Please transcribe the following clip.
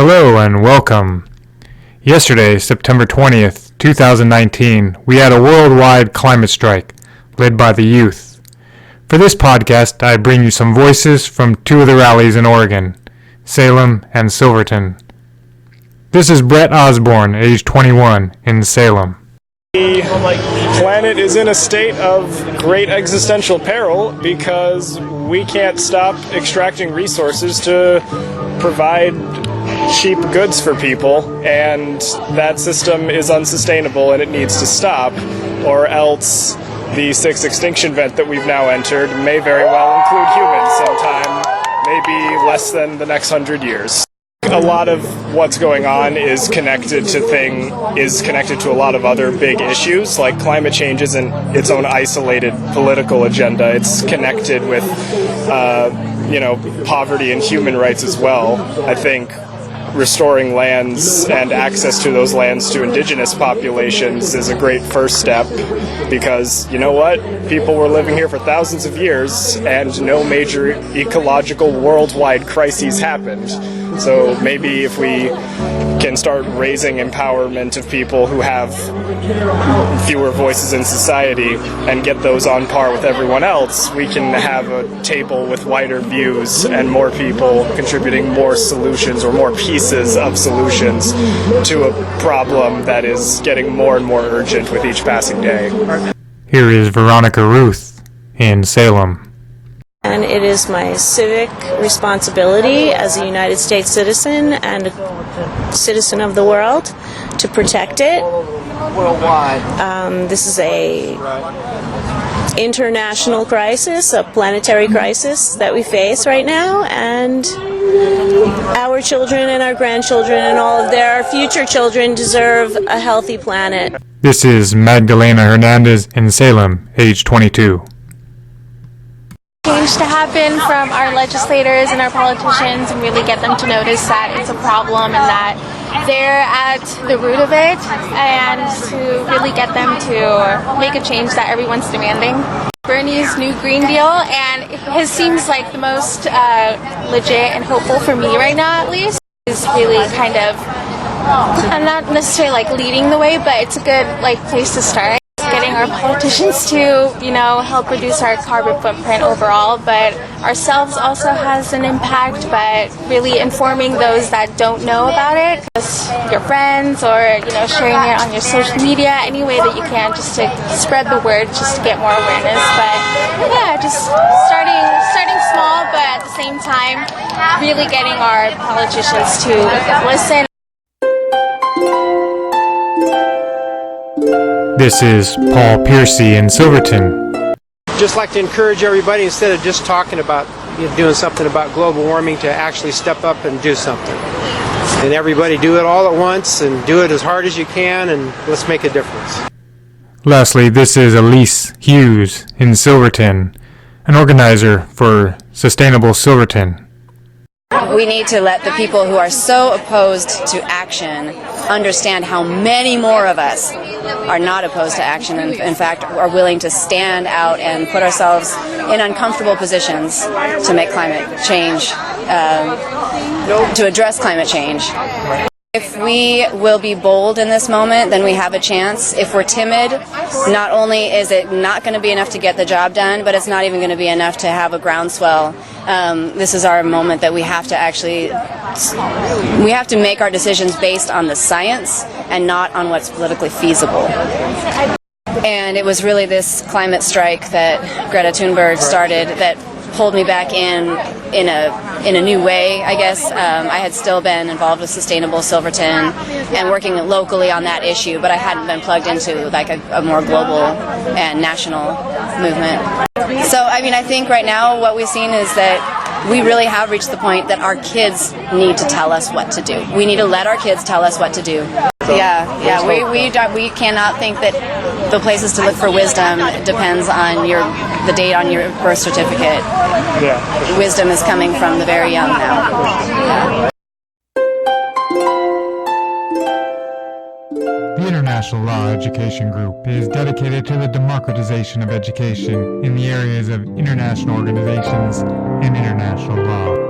Hello and welcome. Yesterday, September 20th, 2019, we had a worldwide climate strike led by the youth. For this podcast, I bring you some voices from two of the rallies in Oregon, Salem and Silverton. This is Brett Osborne, age 21, in Salem. The planet is in a state of great existential peril because we can't stop extracting resources to provide cheap goods for people, and that system is unsustainable and it needs to stop, or else the sixth extinction event that we've now entered may very well include humans sometime, maybe less than the next 100 years. A lot of what's going on is connected to a lot of other big issues, like climate change isn't its own isolated political agenda. It's connected with, poverty and human rights as well. I think restoring lands and access to those lands to indigenous populations is a great first step, because you know what? People were living here for thousands of years and no major ecological worldwide crises happened. So maybe if we can start raising empowerment of people who have fewer voices in society and get those on par with everyone else, we can have a table with wider views and more people contributing more solutions or more pieces of solutions to a problem that is getting more and more urgent with each passing day. Here is Veronica Ruth in Salem. And it is my civic responsibility as a United States citizen and a citizen of the world to protect it. This is a international crisis, a planetary crisis that we face right now, and our children and our grandchildren and all of their future children deserve a healthy planet. This is Magdalena Hernandez in Salem, age 22. Change to happen from our legislators and our politicians, and really get them to notice that it's a problem and that they're at the root of it, and to really get them to make a change that everyone's demanding. Bernie's new Green Deal, and his seems like the most legit and hopeful for me right now, at least. Is really kind of, I'm not necessarily leading the way, but it's a good place to start. Getting our politicians to, help reduce our carbon footprint overall, but ourselves also has an impact, but really informing those that don't know about it, just your friends, or, sharing it on your social media, any way that you can, just to spread the word, just to get more awareness. But yeah, just starting small, but at the same time, really getting our politicians to listen. This is Paul Piercy in Silverton. Just like to encourage everybody, instead of just talking about doing something about global warming, to actually step up and do something. And everybody do it all at once and do it as hard as you can, and let's make a difference. Lastly, this is Elise Hughes in Silverton, an organizer for Sustainable Silverton. We need to let the people who are so opposed to action understand how many more of us are not opposed to action and, in fact, are willing to stand out and put ourselves in uncomfortable positions to make climate change, to address climate change. If we will be bold in this moment, then we have a chance. If we're timid, not only is it not going to be enough to get the job done, but it's not even going to be enough to have a groundswell. This is our moment that we have to make our decisions based on the science and not on what's politically feasible. And it was really this climate strike that Greta Thunberg started that pulled me back in a new way, I guess. I had still been involved with Sustainable Silverton and working locally on that issue, but I hadn't been plugged into a more global and national movement. So, I think right now what we've seen is that we really have reached the point that our kids need to tell us what to do. We need to let our kids tell us what to do. We cannot think that the places to look for wisdom depends on the date on your birth certificate. Yeah. Wisdom is coming from the very young now. The International Law Education Group is dedicated to the democratization of education in the areas of international organizations and international law.